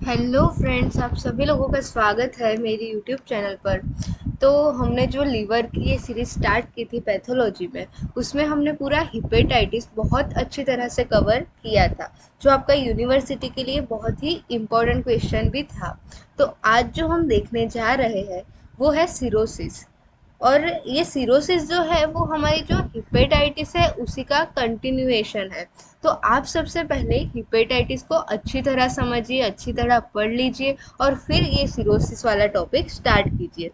Hello friends, आप सभी लोगों का स्वागत है मेरी यूट्यूब चैनल पर। तो हमने जो लीवर की ये सीरीज स्टार्ट की थी पैथोलॉजी में, उसमें हमने पूरा हिपेटाइटिस बहुत अच्छी तरह से कवर किया था, जो आपका यूनिवर्सिटी के लिए बहुत ही इम्पोर्टेंट क्वेश्चन भी था। तो आज जो हम देखने जा रहे हैं वो है सिरोसिस। और ये सिरोसिस जो है वो हमारी जो हिपेटाइटिस है उसी का कंटिन्यूएशन है। तो आप सबसे पहले हिपेटाइटिस को अच्छी तरह समझिए, अच्छी तरह पढ़ लीजिए और फिर ये सिरोसिस वाला टॉपिक स्टार्ट कीजिए।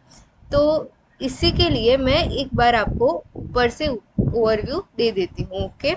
तो इसी के लिए मैं एक बार आपको ऊपर से ओवरव्यू दे देती हूँ। ओके,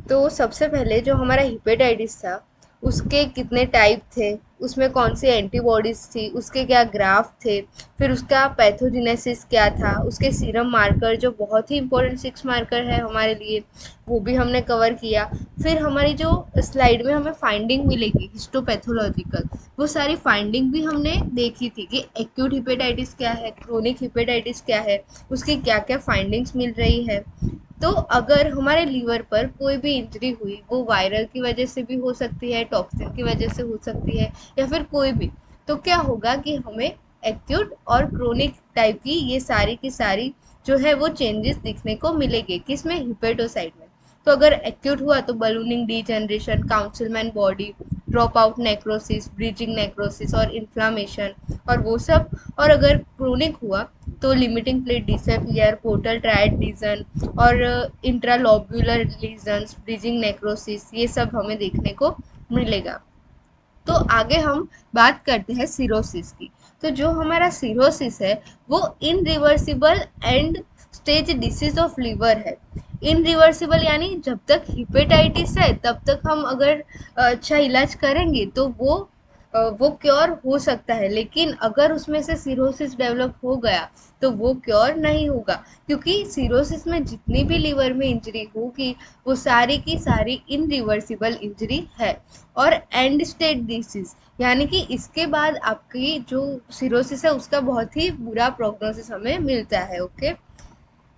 तो सबसे पहले जो हमारा हिपेटाइटिस था उसके कितने टाइप थे, उसमें कौन सी एंटीबॉडीज थी, उसके क्या ग्राफ थे, फिर उसका पैथोजेनेसिस क्या था, उसके सीरम मार्कर जो बहुत ही इंपॉर्टेंट 6 मार्कर है हमारे लिए, वो भी हमने कवर किया। फिर हमारी जो स्लाइड में हमें फाइंडिंग मिलेगी हिस्टोपैथोलॉजिकल, वो सारी फाइंडिंग भी हमने देखी थी कि एक्यूट हिपेटाइटिस क्या है, क्रोनिक हिपेटाइटिस क्या है, उसकी क्या क्या फाइंडिंग्स मिल रही है। तो अगर हमारे लीवर पर कोई भी इंजरी हुई, वो वायरल की वजह से भी हो सकती है, टॉक्सिन की वजह से हो सकती है, या फिर कोई भी, तो क्या होगा कि हमें एक्यूट और क्रोनिक टाइप की ये सारी की सारी जो है वो चेंजेस दिखने को मिलेंगे। किसमें? हिपेटोसाइट में। तो अगर एक्यूट हुआ तो ballooning degeneration, Councilman body, drop out necrosis, bridging necrosis और इन्फ्लामेशन और वो सब। और अगर क्रोनिक हुआ तो limiting plate disappear, portal triad lesion और इंट्रालोब्यूलर लीजन्स, ब्रीजिंग नेक्रोसिस, ये सब हमें देखने को मिलेगा। तो आगे हम बात करते हैं सिरोसिस की। तो जो हमारा सिरोसिस है वो irreversible end stage disease of liver है। इनरिवर्सिबल यानी जब तक हिपेटाइटिस है तब तक हम अगर अच्छा इलाज करेंगे तो वो क्योर हो सकता है, लेकिन अगर उसमें से सिरोसिस डेवलप हो गया तो वो क्योर नहीं होगा, क्योंकि सिरोसिस में जितनी भी लीवर में इंजरी होगी वो सारी की सारी इनरिवर्सिबल इंजरी है। और एंड स्टेज डिसीज यानी कि इसके बाद आपकी जो सिरोसिस है उसका बहुत ही बुरा प्रोग्नोसिस हमें मिलता है। ओके,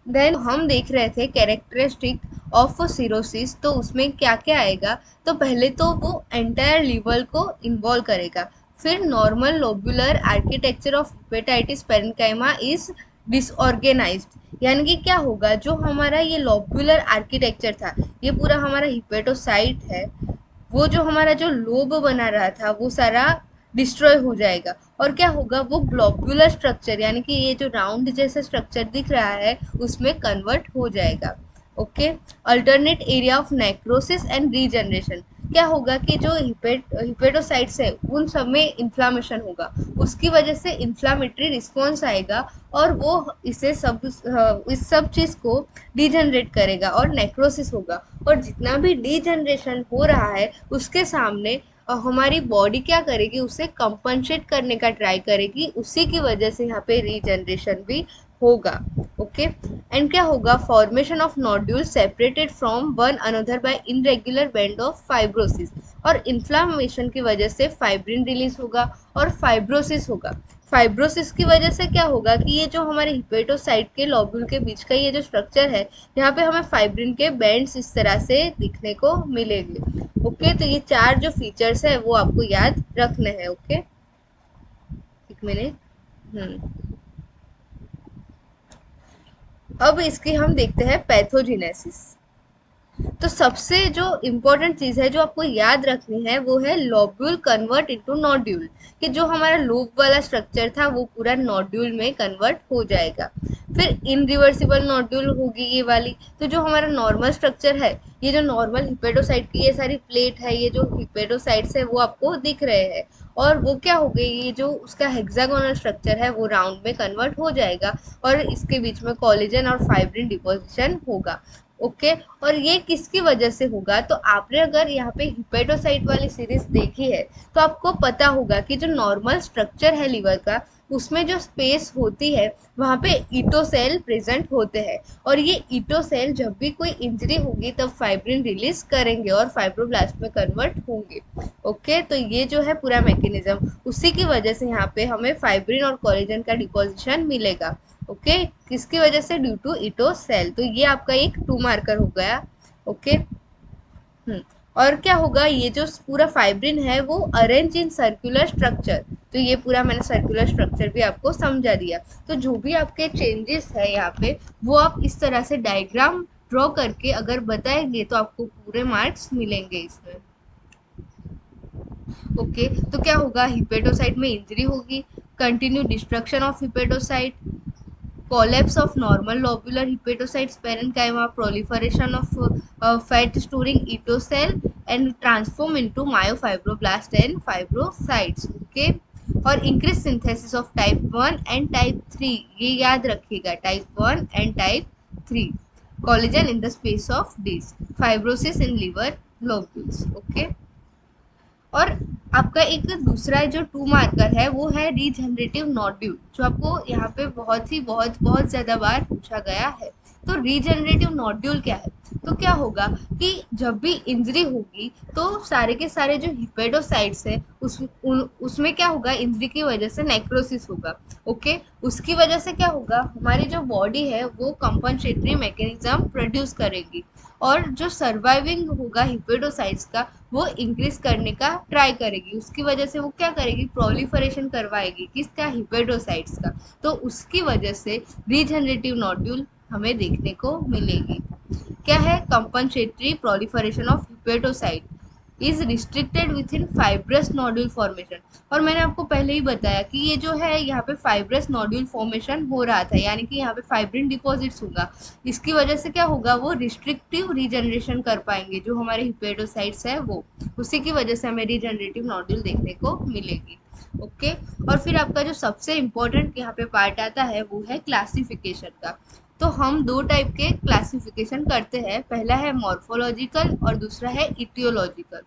देन हम देख रहे थे कैरेक्टरिस्टिक ऑफ सिरोसिस, तो उसमें क्या क्या आएगा। तो पहले तो वो एंटायर लीवर को इन्वॉल्व करेगा। फिर normal lobular architecture of hepatitis parenchyma is disorganised, यानी कि क्या होगा, जो हमारा ये लोबुलर आर्किटेक्चर था, ये पूरा हमारा हिपेटोसाइट है, वो जो हमारा जो लोब बना रहा था वो सारा डिस्ट्रॉय हो जाएगा। और क्या होगा, वो ग्लोबुलर स्ट्रक्चर यानी कि ये जो राउंड जैसा स्ट्रक्चर दिख रहा है उसमें कन्वर्ट हो जाएगा। Okay, alternate area of necrosis and regeneration, क्या होगा कि जो हिपेटोसाइट्स है उन सब में इन्फ्लामेशन होगा, उसकी वजह से इन्फ्लामेटरी रिस्पॉन्स आएगा और वो इसे सब इस सब चीज़ को डिजनरेट करेगा और नेक्रोसिस होगा। और जितना भी डिजनरेशन हो रहा है उसके सामने हमारी बॉडी क्या करेगी, उसे कंपनसेट करने का ट्राई करेगी, उसी की वजह से यहाँ पे रीजनरेशन भी होगा। ओके, एंड क्या होगा, formation of nodule separated from one another by irregular band of fibrosis, और इन्फ्लामेशन की वजह से फाइब्रिन रिलीज होगा और फाइब्रोसिस होगा। फाइब्रोसिस की वजह से क्या होगा कि ये जो हमारे हिपेटोसाइट के लॉब्यूल के बीच का ये जो स्ट्रक्चर है, यहाँ पे हमें फाइब्रिन के बैंड्स इस तरह से दिखने को मिलेंगे। ओके, तो ये चार जो फीचर्स है वो आपको याद रखने हैं। ओके, एक मिनट। अब इसकी हम देखते हैं पैथोजेनेसिस। तो सबसे जो इम्पोर्टेंट चीज है जो आपको याद रखनी है वो है लोब्यूल कन्वर्ट इनटू नोड्यूल, कि जो हमारा लूप वाला स्ट्रक्चर था वो पूरा नोड्यूल में कन्वर्ट हो जाएगा। फिर इनरिवर्सिबल नोड्यूल होगी ये वाली। तो जो हमारा नॉर्मल स्ट्रक्चर है, ये जो नॉर्मल हिपेटोसाइट की ये सारी प्लेट है, ये जो हिपेटोसाइट्स है वो आपको दिख रहे हैं, और वो क्या हो गई, ये जो उसका हेक्सागोनल स्ट्रक्चर है वो राउंड में कन्वर्ट हो जाएगा और इसके बीच में कोलेजन और फाइब्रिन डिपोजिशन होगा। ओके, और ये किसकी वजह से होगा, तो आपने अगर यहाँ पे हिपेटोसाइट वाली सीरीज देखी है तो आपको पता होगा कि जो नॉर्मल स्ट्रक्चर है लीवर का, उसमें जो स्पेस होती है वहाँ पे ईटोसेल प्रेजेंट होते हैं, और ये ईटोसेल जब भी कोई इंजरी होगी तब फाइब्रिन रिलीज करेंगे और फाइब्रोब्लास्ट में कन्वर्ट होंगे। ओके, तो ये जो है पूरा मैकेनिज्म, उसी की वजह से यहाँ पे हमें फाइब्रिन और कोलेजन का डिपोजिशन मिलेगा। ओके, किसकी वजह से? Due to Ito cell. तो ये आपका एक 2 मार्कर हो गया। ओके, और क्या होगा, ये जो पूरा फाइब्रिन है वो अरेंज इन सर्कुलर स्ट्रक्चर, तो ये पूरा मैंने सर्कुलर स्ट्रक्चर भी आपको समझा दिया। तो जो भी आपके चेंजेस है यहाँ पे, वो आप इस तरह से डायग्राम ड्रॉ करके अगर बताएंगे तो आपको पूरे मार्क्स मिलेंगे इसमें। ओके, तो क्या होगा, हिपेटोसाइट में इंजरी होगी, continue destruction of hepatocyte, collapse of normal lobular hepatocytes parenchyma, proliferation of fat storing ethocell and transform into myofibroblast and fibrocytes। okay, और increase synthesis of type 1 and type 3, ये याद रखिएगा, type 1 and type 3, collagen in the space of days, fibrosis in liver lobules. Okay, और आपका एक दूसरा जो 2 marker है वो है रीजनरेटिव नोड्यूल, जो आपको यहाँ पे बहुत ज़्यादा बार पूछा गया है। तो रीजनरेटिव नोड्यूल क्या है, तो क्या होगा कि जब भी इंजरी होगी तो सारे के सारे जो हिपेडोसाइट्स है उसमें क्या होगा, इंजरी की वजह से नेक्रोसिस होगा। ओके, उसकी वजह से क्या होगा, हमारी जो बॉडी है वो कंपनसेटरी मैकेनिज्म प्रोड्यूस करेगी, और जो सर्वाइविंग होगा हिपेडोसाइट्स का वो इंक्रीज करने का ट्राई करेगी। उसकी वजह से वो क्या करेगी, प्रोलिफरेशन करवाएगी, किसका, हिपेडोसाइट्स का। तो उसकी वजह से रीजनरेटिव नोड्यूल हमें देखने को मिलेगी। क्या है, compensatory proliferation of hepatocyte is restricted with in fibrous nodule formation. और मैंने आपको पहले ही बताया कि ये जो है यहाँ पे फाइब्रस नोड्यूल फॉर्मेशन हो रहा था, यानी कि यहाँ पे फाइब्रिन डिपॉजिट्स होगा। इसकी वजह से क्या होगा, वो रिस्ट्रिक्टिव रीजनरेशन कर पाएंगे जो हमारे हिपेटोसाइट्स है वो, उसी की वजह से हमें रीजनरेटिव नोड्यूल देखने को मिलेगी। ओके, और फिर आपका जो सबसे इम्पोर्टेंट यहाँ पे पार्ट आता है वो है क्लासिफिकेशन का। तो हम 2 टाइप के क्लासिफिकेशन करते हैं, पहला है मॉर्फोलॉजिकल और दूसरा है इटियोलॉजिकल।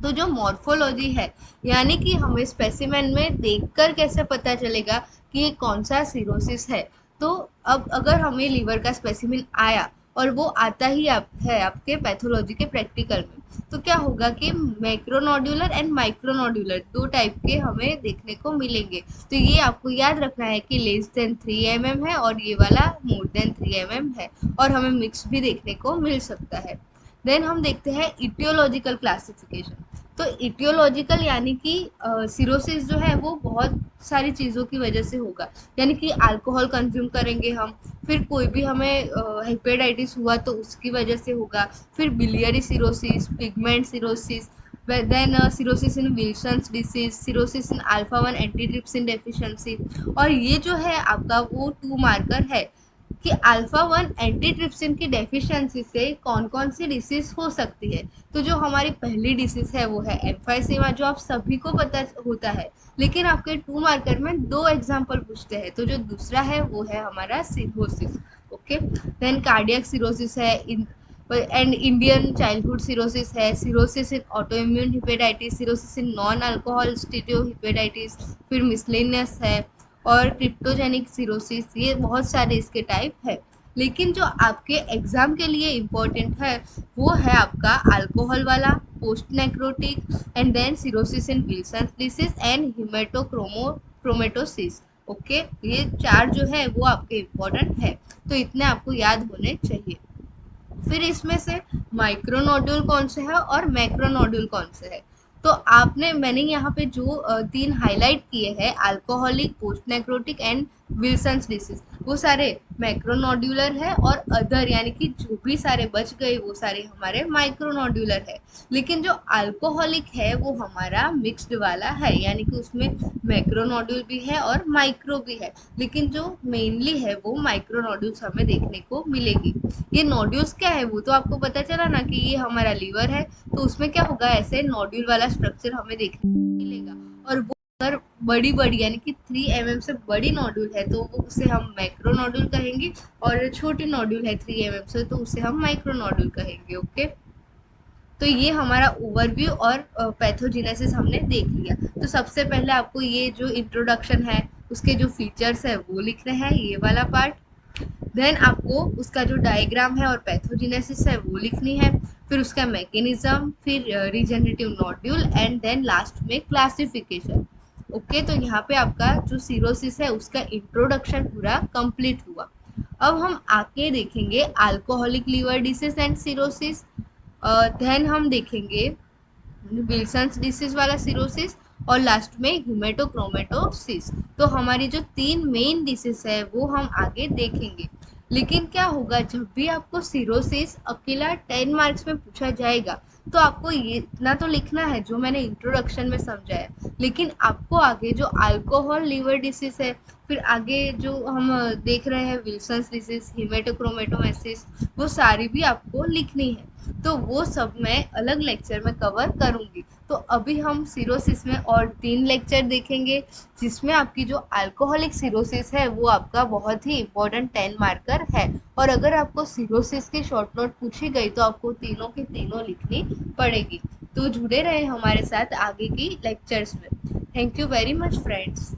तो जो मॉर्फोलॉजी है, यानी कि हमें स्पेसिमेन में देखकर कैसे पता चलेगा कि ये कौन सा सिरोसिस है। तो अब अगर हमें लीवर का स्पेसिमेन आया और वो आता ही है आपके पैथोलॉजी के प्रैक्टिकल में, तो क्या होगा कि मैक्रोनोड्यूलर एंड माइक्रोनोड्यूलर 2 टाइप के हमें देखने को मिलेंगे। तो ये आपको याद रखना है कि लेस देन 3 mm है और ये वाला मोर देन 3 mm है, और हमें मिक्स भी देखने को मिल सकता है। देन हम देखते हैं इटियोलॉजिकल क्लासिफिकेशन। तो इटियोलॉजिकल यानी कि सिरोसिस जो है वो बहुत सारी चीज़ों की वजह से होगा, यानी कि अल्कोहल कंज्यूम करेंगे हम, फिर कोई भी हमें हेपेटाइटिस हुआ तो उसकी वजह से होगा, फिर biliary cirrhosis, pigment cirrhosis, then cirrhosis in Wilson's disease, cirrhosis in alpha 1 antitrypsin deficiency. और ये जो है आपका वो 2 मार्कर है कि अल्फा 1 एंटीट्रिप्सिन की डेफिशिएंसी से कौन कौन सी डिसीज हो सकती है। तो जो हमारी पहली डिसीज है वो है एम्फाइसेमा, जो आप सभी को पता होता है, लेकिन आपके 2 मार्कर में 2 एग्जाम्पल पूछते हैं। तो जो दूसरा है वो है हमारा cirrhosis. Okay, then cardiac cirrhosis है, एंड इंडियन चाइल्डहुड सिरोसिस है, cirrhosis in autoimmune hepatitis, cirrhosis in non alcohol steatohepatitis, फिर मिसलेनियस है, और क्रिप्टोजेनिक सिरोसिस, ये बहुत सारे इसके टाइप है। लेकिन जो आपके एग्जाम के लिए इम्पोर्टेंट है वो है आपका अल्कोहल वाला, post necrotic, and then cirrhosis in Wilson disease and haemochromatosis. Okay, ये 4 जो है वो आपके इम्पोर्टेंट है, तो इतने आपको याद होने चाहिए। फिर इसमें से माइक्रोनोड्यूल कौन से है और मैक्रोनोड्यूल कौन से है। तो मैंने यहाँ पे जो 3 हाईलाइट किए हैं, alcoholic, post necrotic and Wilson's disease, वो सारे मैक्रोनोड्यूलर है, और अदर यानी कि जो भी सारे बच गए वो सारे हमारे माइक्रोनोड्यूलर है। लेकिन जो अल्कोहलिक है वो हमारा मिक्स्ड वाला है, यानी कि उसमें मैक्रोनोड्यूल भी है और माइक्रो भी है, लेकिन जो मेनली है वो माइक्रोनोड्यूल्स हमें देखने को मिलेगी। ये नोड्यूल्स क्या है, वो तो आपको पता चला ना कि ये हमारा लीवर है, तो उसमें क्या होगा, ऐसे नोड्यूल वाला स्ट्रक्चर हमें देखने को मिलेगा। और वो अगर बड़ी बड़ी यानी कि 3 mm से बड़ी नोड्यूल है तो वो उसे हम मैक्रो नोड्यूल कहेंगे, और छोटी नोड्यूल है 3 mm से तो उसे हम माइक्रो नोड्यूल कहेंगे। ओके, तो ये हमारा ओवरव्यू और पैथोजेनेसिस हमने देख लिया। तो सबसे पहले आपको ये जो इंट्रोडक्शन है उसके जो फीचर्स है वो लिखने हैं, ये वाला पार्ट। देन आपको उसका जो डायग्राम है और पैथोजेनेसिस है वो लिखनी है, फिर उसका मैकेनिज्म, फिर regenerative nodule, and then last में क्लासिफिकेशन। ओके, तो यहाँ पे आपका जो सिरोसिस है उसका इंट्रोडक्शन पूरा कंप्लीट हुआ। अब हम आके देखेंगे alcoholic liver disease and cirrhosis. Then हम देखेंगे विल्सन्स डिसीज वाला सिरोसिस, और लास्ट में हीमेटोक्रोमेटोसिस। तो हमारी जो तीन मेन डिसीज है वो हम आगे देखेंगे। लेकिन क्या होगा, जब भी आपको सिरोसिस अकेला 10 मार्क्स में पूछा जाएगा तो आपको ये इतना तो लिखना है जो मैंने इंट्रोडक्शन में समझाया, लेकिन आपको आगे जो अल्कोहल लिवर डिसीज है, फिर आगे जो हम देख रहे हैं विल्सन्स डिसीज, हीमेटोक्रोमेटोसिस, वो सारी भी आपको लिखनी है। तो वो सब मैं अलग लेक्चर में कवर करूंगी। तो अभी हम सिरोसिस में और 3 लेक्चर देखेंगे, जिसमें आपकी जो अल्कोहलिक सिरोसिस है वो आपका बहुत ही इंपॉर्टेंट 10 मार्कर है। और अगर आपको सिरोसिस की शॉर्ट नोट पूछी गई तो आपको तीनों की तीनों लिखनी पड़ेगी। तो जुड़े रहे हमारे साथ आगे की लेक्चर्स में। Thank you very much friends.